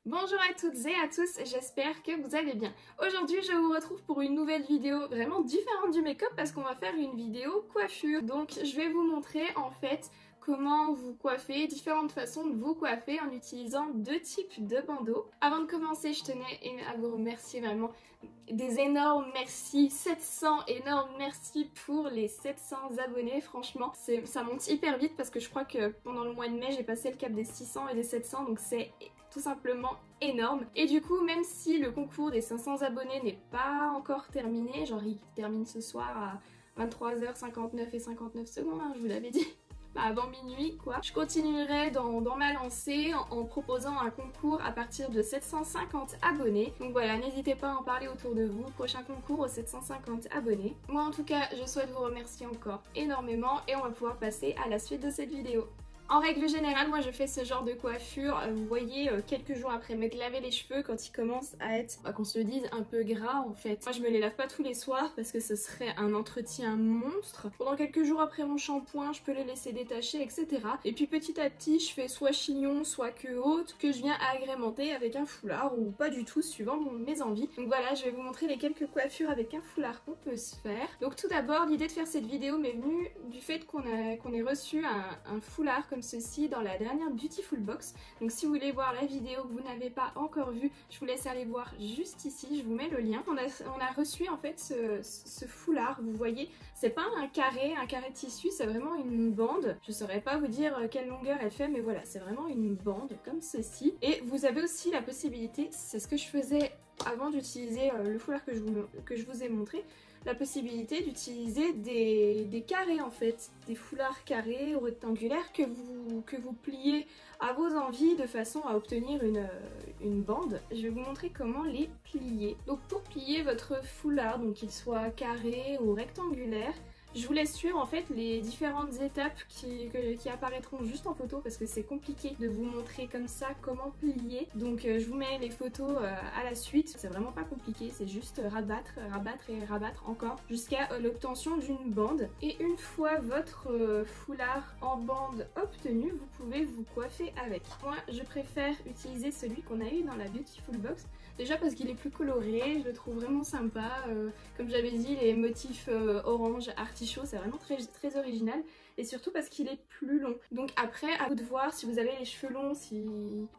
Bonjour à toutes et à tous, j'espère que vous allez bien. Aujourd'hui je vous retrouve pour une nouvelle vidéo vraiment différente du make-up parce qu'on va faire une vidéo coiffure. Donc je vais vous montrer en fait comment vous coiffer, différentes façons de vous coiffer en utilisant deux types de bandeaux. Avant de commencer, je tenais à vous remercier vraiment des énormes merci, 700 énormes merci pour les 700 abonnés. Franchement, ça monte hyper vite parce que je crois que pendant le mois de mai, j'ai passé le cap des 600 et des 700, donc c'est tout simplement énorme. Et du coup, même si le concours des 500 abonnés n'est pas encore terminé, genre il termine ce soir à 23h59 et 59 secondes, hein, je vous l'avais dit. Avant minuit quoi. Je continuerai dans ma lancée en proposant un concours à partir de 750 abonnés. Donc voilà, n'hésitez pas à en parler autour de vous. Prochain concours aux 750 abonnés. Moi en tout cas, je souhaite vous remercier encore énormément et on va pouvoir passer à la suite de cette vidéo. En règle générale, moi je fais ce genre de coiffure, vous voyez, quelques jours après m'être lavé les cheveux quand ils commencent à être, qu'on se le dise, un peu gras en fait. Moi je me les lave pas tous les soirs parce que ce serait un entretien monstre. Pendant quelques jours après mon shampoing, je peux les laisser détacher, etc. Et puis petit à petit, je fais soit chignon, soit queue haute, que je viens agrémenter avec un foulard ou pas du tout, suivant mes envies. Donc voilà, je vais vous montrer les quelques coiffures avec un foulard qu'on peut se faire. Donc tout d'abord, l'idée de faire cette vidéo m'est venue du fait qu'on ait reçu un foulard comme ceci dans la dernière Beautiful Box. Donc si vous voulez voir la vidéo que vous n'avez pas encore vue, je vous laisse aller voir juste ici, je vous mets le lien. On a reçu en fait ce foulard, vous voyez, c'est pas un carré de tissu, c'est vraiment une bande. Je saurais pas vous dire quelle longueur elle fait, mais voilà, c'est vraiment une bande comme ceci. Et vous avez aussi la possibilité, c'est ce que je faisais avant d'utiliser le foulard que je vous ai montré, la possibilité d'utiliser des carrés en fait, des foulards carrés ou rectangulaires que vous pliez à vos envies de façon à obtenir une bande. Je vais vous montrer comment les plier. Donc pour plier votre foulard, donc qu'il soit carré ou rectangulaire, je vous laisse suivre en fait les différentes étapes qui apparaîtront juste en photo parce que c'est compliqué de vous montrer comme ça comment plier. Donc je vous mets les photos à la suite. C'est vraiment pas compliqué, c'est juste rabattre, rabattre et rabattre encore jusqu'à l'obtention d'une bande. Et une fois votre foulard en bande obtenu, vous pouvez vous coiffer avec. Moi je préfère utiliser celui qu'on a eu dans la Beautiful Box. Déjà parce qu'il est plus coloré, je le trouve vraiment sympa. Comme j'avais dit, les motifs orange, artichaut, c'est vraiment très original. Et surtout parce qu'il est plus long. Donc après, à vous de voir si vous avez les cheveux longs, si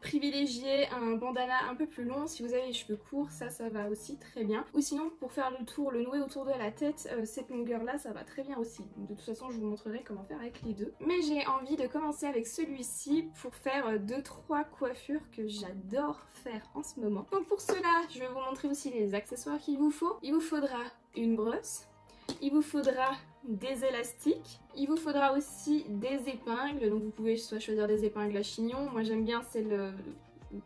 privilégiez un bandana un peu plus long. Si vous avez les cheveux courts, ça va aussi très bien. Ou sinon, pour faire le tour, le nouer autour de la tête, cette longueur-là, ça va très bien aussi. De toute façon, je vous montrerai comment faire avec les deux. Mais j'ai envie de commencer avec celui-ci pour faire 2-3 coiffures que j'adore faire en ce moment. Donc pour cela, je vais vous montrer aussi les accessoires qu'il vous faut. Il vous faudra une brosse. Il vous faudra des élastiques, il vous faudra aussi des épingles, donc vous pouvez soit choisir des épingles à chignon, moi j'aime bien celles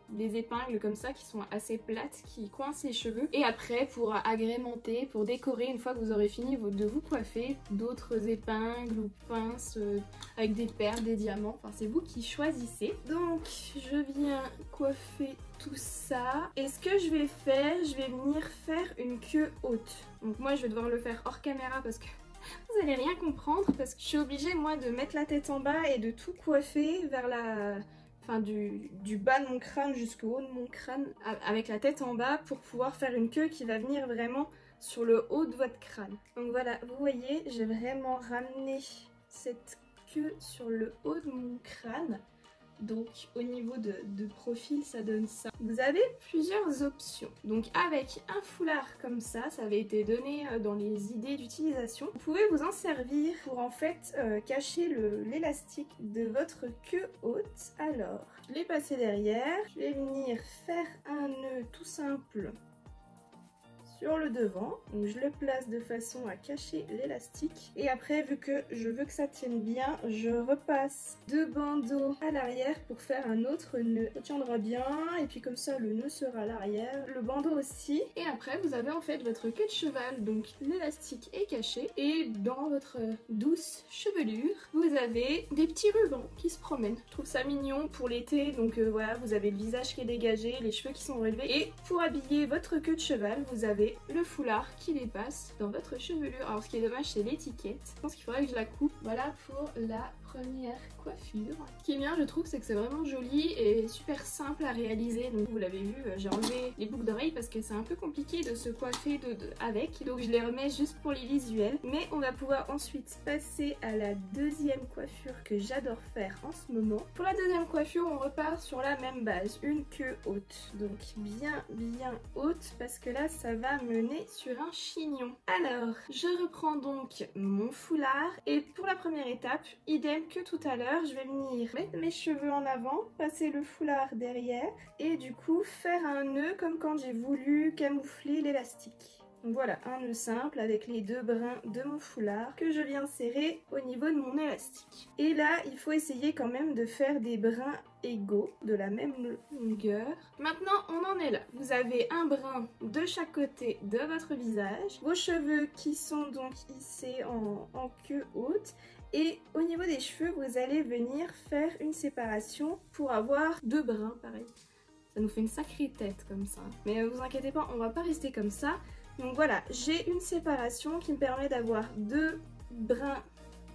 des épingles comme ça qui sont assez plates, qui coincent les cheveux. Et après pour agrémenter, pour décorer, une fois que vous aurez fini de vous coiffer, d'autres épingles ou pinces avec des perles, des diamants, enfin c'est vous qui choisissez. Donc je viens coiffer tout ça. Et ce que je vais faire, je vais venir faire une queue haute. Donc moi je vais devoir le faire hors caméra parce que vous allez rien comprendre, parce que je suis obligée moi de mettre la tête en bas et de tout coiffer vers la... Enfin du bas de mon crâne jusqu'au haut de mon crâne avec la tête en bas pour pouvoir faire une queue qui va venir vraiment sur le haut de votre crâne. Donc voilà, vous voyez, j'ai vraiment ramené cette queue sur le haut de mon crâne. Donc au niveau de profil ça donne ça. Vous avez plusieurs options. Donc avec un foulard comme ça avait été donné dans les idées d'utilisation. Vous pouvez vous en servir pour en fait cacher l'élastique de votre queue haute. Alors je l'ai passé derrière. Je vais venir faire un nœud tout simple sur le devant, donc je le place de façon à cacher l'élastique et après vu que je veux que ça tienne bien, je repasse deux bandeaux à l'arrière pour faire un autre nœud. Ça tiendra bien et puis comme ça le nœud sera à l'arrière, le bandeau aussi. Et après vous avez en fait votre queue de cheval, donc l'élastique est caché et dans votre douce chevelure vous avez des petits rubans qui se promènent. Je trouve ça mignon pour l'été, donc voilà, vous avez le visage qui est dégagé, les cheveux qui sont relevés et pour habiller votre queue de cheval vous avez le foulard qui dépasse dans votre chevelure. Alors ce qui est dommage c'est l'étiquette, je pense qu'il faudrait que je la coupe. Voilà pour la première coiffure. Ce qui est bien je trouve c'est que c'est vraiment joli et super simple à réaliser. Donc vous l'avez vu, j'ai enlevé les boucles d'oreilles parce que c'est un peu compliqué de se coiffer avec. Donc je les remets juste pour les visuels. Mais on va pouvoir ensuite passer à la deuxième coiffure que j'adore faire en ce moment. Pour la deuxième coiffure on repart sur la même base, une queue haute. Donc bien haute parce que là ça va mener sur un chignon. Alors je reprends donc mon foulard et pour la première étape, idem que tout à l'heure, je vais venir mettre mes cheveux en avant, passer le foulard derrière et du coup faire un nœud comme quand j'ai voulu camoufler l'élastique. Donc voilà, un nœud simple avec les deux brins de mon foulard que je viens serrer au niveau de mon élastique. Et là, il faut essayer quand même de faire des brins égaux, de la même longueur. Maintenant, on en est là. Vous avez un brin de chaque côté de votre visage. Vos cheveux qui sont donc hissés en queue haute. Et au niveau des cheveux, vous allez venir faire une séparation pour avoir deux brins, pareil. Ça nous fait une sacrée tête comme ça. Mais vous inquiétez pas, on va pas rester comme ça. Donc voilà, j'ai une séparation qui me permet d'avoir deux brins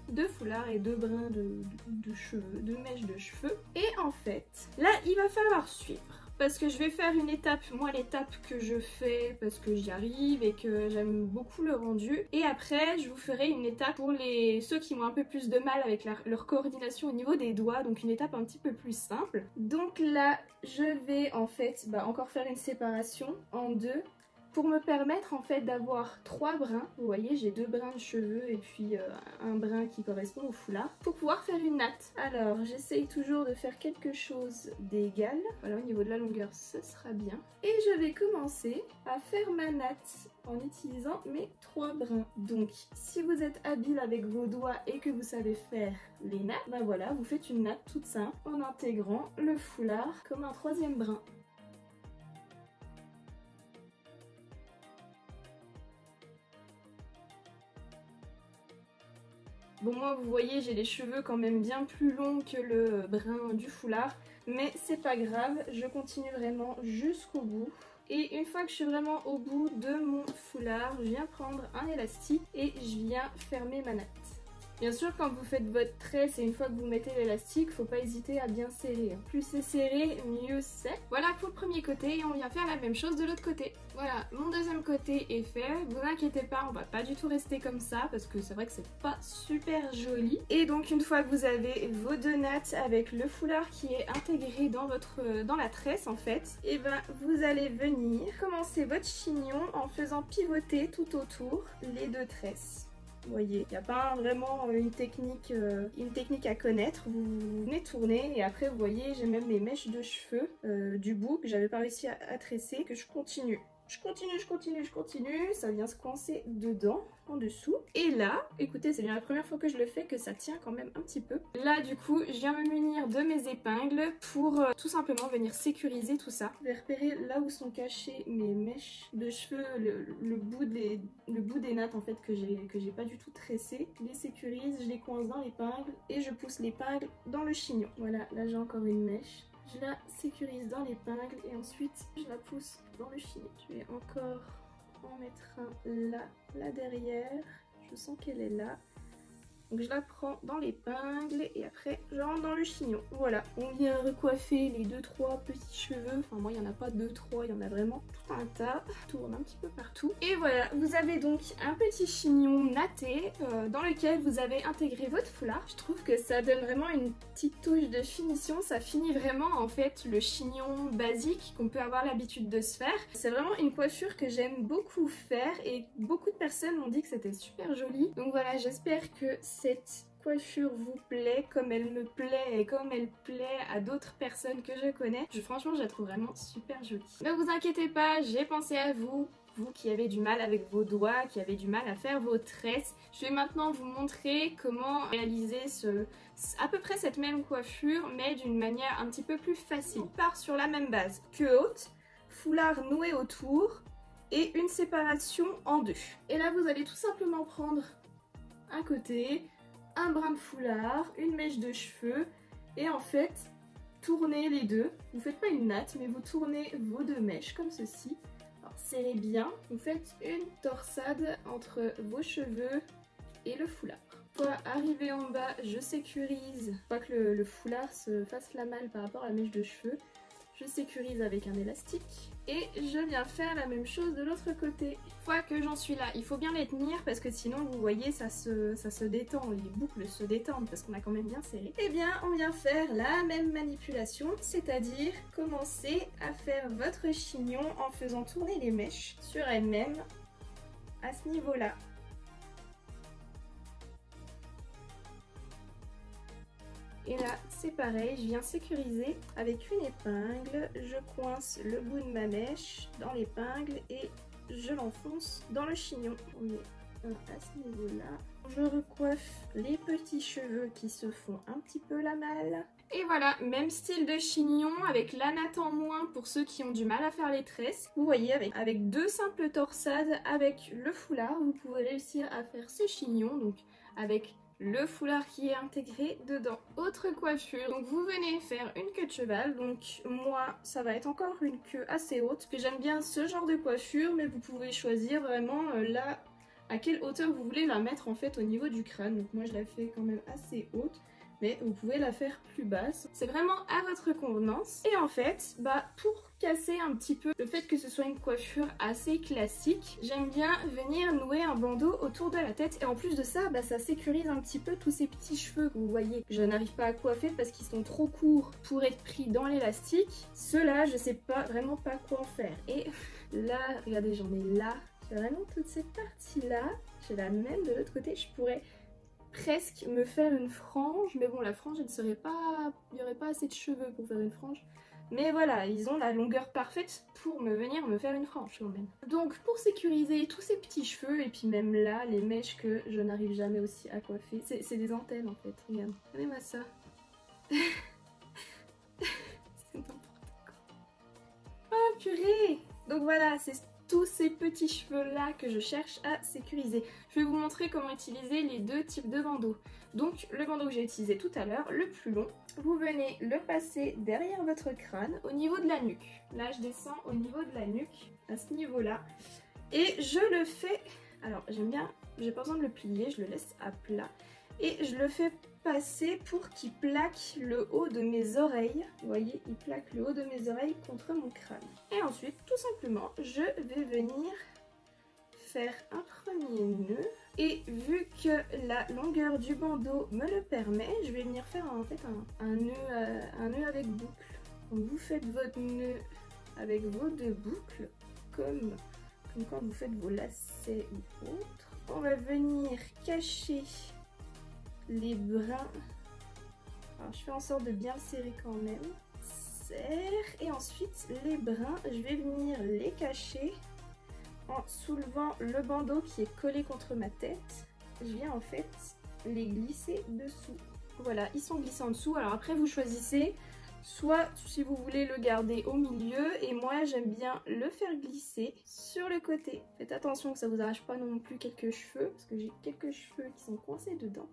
de foulard et deux brins de cheveux, de mèches de cheveux. Et en fait, là, il va falloir suivre. Parce que je vais faire une étape, moi l'étape que je fais parce que j'y arrive et que j'aime beaucoup le rendu. Et après, je vous ferai une étape pour ceux qui ont un peu plus de mal avec leur coordination au niveau des doigts. Donc une étape un petit peu plus simple. Donc là, je vais en fait encore faire une séparation en deux. Pour me permettre en fait d'avoir trois brins, vous voyez j'ai deux brins de cheveux et puis un brin qui correspond au foulard, pour pouvoir faire une natte. Alors j'essaye toujours de faire quelque chose d'égal, voilà au niveau de la longueur ce sera bien. Et je vais commencer à faire ma natte en utilisant mes trois brins. Donc si vous êtes habile avec vos doigts et que vous savez faire les nattes, ben voilà vous faites une natte toute simple en intégrant le foulard comme un troisième brin. Bon moi vous voyez j'ai les cheveux quand même bien plus longs que le brin du foulard, mais c'est pas grave, je continue vraiment jusqu'au bout. Et une fois que je suis vraiment au bout de mon foulard, je viens prendre un élastique et je viens fermer ma natte. Bien sûr quand vous faites votre tresse et une fois que vous mettez l'élastique, faut pas hésiter à bien serrer. Plus c'est serré, mieux c'est. Voilà pour le premier côté et on vient faire la même chose de l'autre côté. Voilà, mon deuxième côté est fait. Vous inquiétez pas, on va pas du tout rester comme ça parce que c'est vrai que c'est pas super joli. Et donc une fois que vous avez vos deux nattes avec le foulard qui est intégré dans la tresse en fait, et ben vous allez venir commencer votre chignon en faisant pivoter tout autour les deux tresses. Vous voyez, il n'y a pas vraiment une technique à connaître. Vous venez tourner et après vous voyez j'ai même mes mèches de cheveux du bout que j'avais pas réussi à tresser, que je continue. Je continue, ça vient se coincer dedans, en dessous. Et là, écoutez, c'est bien la première fois que je le fais que ça tient quand même un petit peu. Là, du coup, je viens me munir de mes épingles pour tout simplement venir sécuriser tout ça. Je vais repérer là où sont cachées mes mèches de cheveux, le bout des nattes en fait que j'ai pas du tout tressé. Je les sécurise, je les coince dans l'épingle et je pousse l'épingle dans le chignon. Voilà, là j'ai encore une mèche. Je la sécurise dans l'épingle et ensuite je la pousse dans le chignon. Je vais encore en mettre un là derrière. Je sens qu'elle est là. Donc je la prends dans l'épingle et après je rentre dans le chignon. Voilà, on vient recoiffer les 2-3 petits cheveux. Enfin moi il n'y en a pas 2-3, il y en a vraiment tout un tas. Tourne un petit peu partout. Et voilà, vous avez donc un petit chignon natté dans lequel vous avez intégré votre foulard. Je trouve que ça donne vraiment une petite touche de finition. Ça finit vraiment en fait le chignon basique qu'on peut avoir l'habitude de se faire. C'est vraiment une coiffure que j'aime beaucoup faire et beaucoup de personnes m'ont dit que c'était super joli. Donc voilà, j'espère que cette coiffure vous plaît comme elle me plaît et comme elle plaît à d'autres personnes que je connais. Franchement, je la trouve vraiment super jolie. Ne vous inquiétez pas, j'ai pensé à vous. Vous qui avez du mal avec vos doigts, qui avez du mal à faire vos tresses. Je vais maintenant vous montrer comment réaliser à peu près cette même coiffure, mais d'une manière un petit peu plus facile. On part sur la même base, queue haute, foulard noué autour et une séparation en deux. Et là, vous allez tout simplement prendre un côté, un brin de foulard, une mèche de cheveux et en fait tournez les deux. Vous faites pas une natte mais vous tournez vos deux mèches comme ceci. Alors serrez bien, vous faites une torsade entre vos cheveux et le foulard. fois arrivé en bas, je sécurise. Pas que le foulard se fasse la malle par rapport à la mèche de cheveux. Je sécurise avec un élastique et je viens faire la même chose de l'autre côté. Une fois que j'en suis là, il faut bien les tenir parce que sinon vous voyez ça se détend, les boucles se détendent parce qu'on a quand même bien serré. Eh bien on vient faire la même manipulation, c'est-à-dire commencer à faire votre chignon en faisant tourner les mèches sur elles-mêmes à ce niveau-là. Et là, c'est pareil, je viens sécuriser avec une épingle, je coince le bout de ma mèche dans l'épingle et je l'enfonce dans le chignon. On met un à ce niveau-là. Je recoiffe les petits cheveux qui se font un petit peu la malle. Et voilà, même style de chignon avec la natte en moins pour ceux qui ont du mal à faire les tresses. Vous voyez, avec 2 simples torsades, avec le foulard, vous pouvez réussir à faire ce chignon, donc avec le foulard qui est intégré dedans. Autre coiffure, donc vous venez faire une queue de cheval, donc moi ça va être encore une queue assez haute, parce que j'aime bien ce genre de coiffure, mais vous pouvez choisir vraiment là à quelle hauteur vous voulez la mettre en fait au niveau du crâne. Donc moi je la fais quand même assez haute, mais vous pouvez la faire plus basse. C'est vraiment à votre convenance. Et en fait, pour casser un petit peu le fait que ce soit une coiffure assez classique, j'aime bien venir nouer un bandeau autour de la tête. Et en plus de ça, ça sécurise un petit peu tous ces petits cheveux que vous voyez. Je n'arrive pas à coiffer parce qu'ils sont trop courts pour être pris dans l'élastique. Ceux-là, je sais vraiment pas quoi en faire. Et là, regardez, j'en ai là. J'ai vraiment toute cette partie-là. J'ai la même de l'autre côté. Je pourrais presque me faire une frange, mais bon, la frange elle serait pas, il n'y aurait pas assez de cheveux pour faire une frange, mais voilà, ils ont la longueur parfaite pour venir me faire une frange quand même. Donc pour sécuriser tous ces petits cheveux et puis même là les mèches que je n'arrive jamais aussi à coiffer, c'est des antennes en fait, regarde, regardez-moi ça. C'est n'importe quoi. Oh purée. Donc voilà, c'est tous ces petits cheveux là que je cherche à sécuriser. Je vais vous montrer comment utiliser les 2 types de bandeaux. Donc le bandeau que j'ai utilisé tout à l'heure, le plus long, vous venez le passer derrière votre crâne au niveau de la nuque. Là je descends au niveau de la nuque, à ce niveau là, et je le fais, alors j'aime bien, j'ai pas besoin de le plier, je le laisse à plat, et je le fais passer pour qu'il plaque le haut de mes oreilles. Vous voyez, il plaque le haut de mes oreilles contre mon crâne. Et ensuite, tout simplement, je vais venir faire un premier nœud. Et vu que la longueur du bandeau me le permet, je vais venir faire en fait un nœud avec boucle. Donc vous faites votre nœud avec vos 2 boucles, comme quand vous faites vos lacets ou autres. On va venir cacher les brins. Alors je fais en sorte de bien serrer quand même. Serre. Et ensuite les brins, je vais venir les cacher en soulevant le bandeau qui est collé contre ma tête. Je viens en fait les glisser dessous. Voilà, ils sont glissés en dessous. Alors après vous choisissez soit si vous voulez le garder au milieu, et moi j'aime bien le faire glisser sur le côté. Faites attention que ça vous arrache pas non plus quelques cheveux, parce que j'ai quelques cheveux qui sont coincés dedans.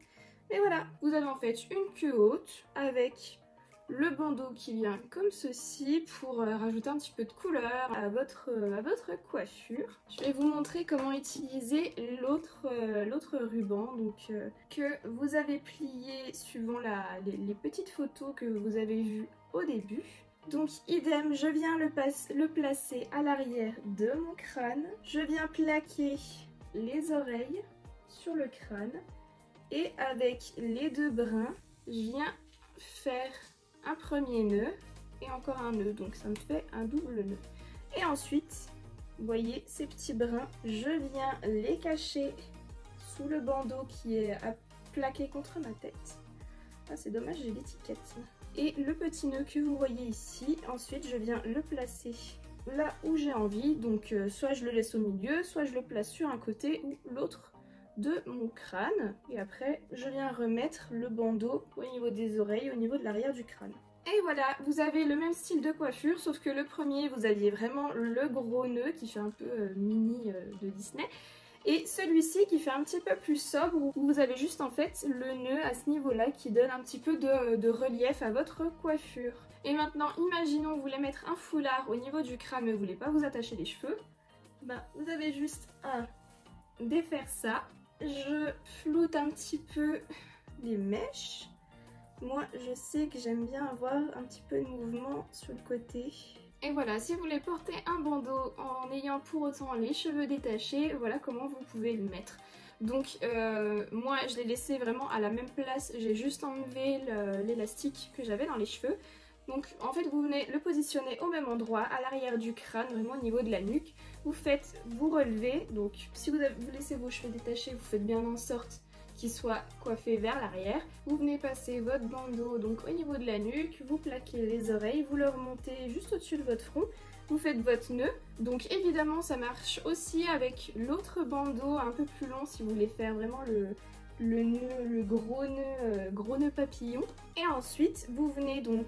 Et voilà, vous avez en fait une queue haute avec le bandeau qui vient comme ceci pour rajouter un petit peu de couleur à votre coiffure. Je vais vous montrer comment utiliser l'autre ruban, donc que vous avez plié suivant les petites photos que vous avez vues au début. Donc idem, je viens le placer à l'arrière de mon crâne. Je viens plaquer les oreilles sur le crâne. Et avec les 2 brins, je viens faire un premier nœud et encore un nœud, donc ça me fait un double nœud. Et ensuite, vous voyez ces petits brins, je viens les cacher sous le bandeau qui est plaqué contre ma tête. Ah, c'est dommage, j'ai l'étiquette. Et le petit nœud que vous voyez ici, ensuite je viens le placer là où j'ai envie, donc soit je le laisse au milieu, soit je le place sur un côté ou l'autre de mon crâne. Et après je viens remettre le bandeau au niveau des oreilles, au niveau de l'arrière du crâne. Et voilà, vous avez le même style de coiffure, sauf que le premier vous aviez vraiment le gros nœud qui fait un peu mini de Disney, et celui-ci qui fait un petit peu plus sobre, où vous avez juste en fait le nœud à ce niveau là qui donne un petit peu de relief à votre coiffure. Et maintenant imaginons vous voulez mettre un foulard au niveau du crâne mais vous voulez pas vous attacher les cheveux, vous avez juste à défaire ça je floute un petit peu les mèches. Moi, je sais que j'aime bien avoir un petit peu de mouvement sur le côté. Et voilà, si vous voulez porter un bandeau en ayant pour autant les cheveux détachés, voilà comment vous pouvez le mettre. Donc moi je l'ai laissé vraiment à la même place, j'ai juste enlevé l'élastique que j'avais dans les cheveux. Donc en fait vous venez le positionner au même endroit, à l'arrière du crâne, vraiment au niveau de la nuque. Vous relevez, donc si vous laissez vos cheveux détachés, vous faites bien en sorte qu'ils soient coiffés vers l'arrière. Vous venez passer votre bandeau donc au niveau de la nuque, vous plaquez les oreilles, vous le remontez juste au-dessus de votre front. Vous faites votre nœud, donc évidemment ça marche aussi avec l'autre bandeau un peu plus long si vous voulez faire vraiment le nœud, le gros nœud papillon. Et ensuite vous venez donc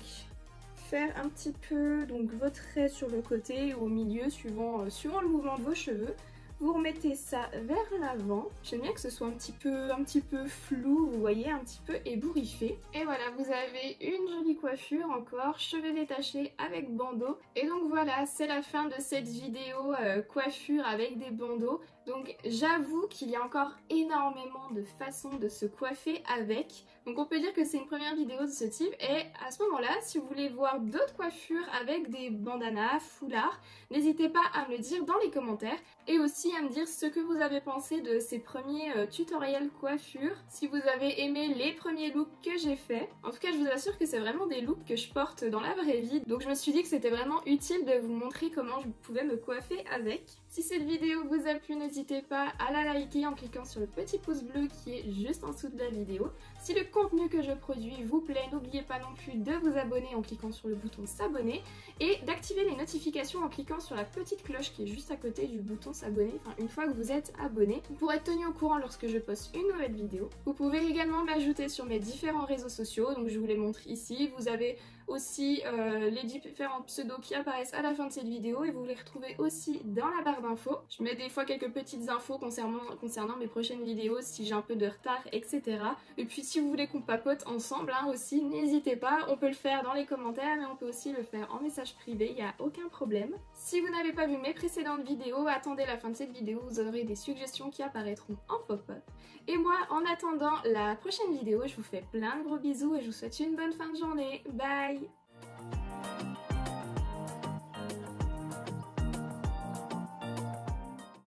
faire un petit peu donc votre trait sur le côté ou au milieu suivant le mouvement de vos cheveux. Vous remettez ça vers l'avant. J'aime bien que ce soit un petit peu flou, vous voyez, un petit peu ébouriffé. Et voilà, vous avez une jolie coiffure encore, cheveux détachés avec bandeau. Et donc voilà, c'est la fin de cette vidéo coiffure avec des bandeaux. Donc j'avoue qu'il y a encore énormément de façons de se coiffer avec. Donc on peut dire que c'est une première vidéo de ce type. Et à ce moment-là, si vous voulez voir d'autres coiffures avec des bandanas, foulards, n'hésitez pas à me le dire dans les commentaires. Et aussi à me dire ce que vous avez pensé de ces premiers tutoriels coiffure. Si vous avez aimé les premiers looks que j'ai fait. En tout cas, je vous assure que c'est vraiment des looks que je porte dans la vraie vie. Donc je me suis dit que c'était vraiment utile de vous montrer comment je pouvais me coiffer avec. Si cette vidéo vous a plu, n'hésitez pas à la liker en cliquant sur le petit pouce bleu qui est juste en dessous de la vidéo. Si le contenu que je produis vous plaît, n'oubliez pas non plus de vous abonner en cliquant sur le bouton s'abonner et d'activer les notifications en cliquant sur la petite cloche qui est juste à côté du bouton s'abonner, enfin une fois que vous êtes abonné, pour être tenu au courant lorsque je poste une nouvelle vidéo. Vous pouvez également m'ajouter sur mes différents réseaux sociaux, donc je vous les montre ici. Vous avez aussi les différents pseudos qui apparaissent à la fin de cette vidéo et vous les retrouvez aussi dans la barre d'infos. Je mets des fois quelques petites infos concernant mes prochaines vidéos, si j'ai un peu de retard, etc. Et puis si vous voulez qu'on papote ensemble aussi, n'hésitez pas, on peut le faire dans les commentaires mais on peut aussi le faire en message privé, il n'y a aucun problème. Si vous n'avez pas vu mes précédentes vidéos, attendez la fin de cette vidéo, vous aurez des suggestions qui apparaîtront en pop-up. Et moi, en attendant la prochaine vidéo, je vous fais plein de gros bisous et je vous souhaite une bonne fin de journée. Bye!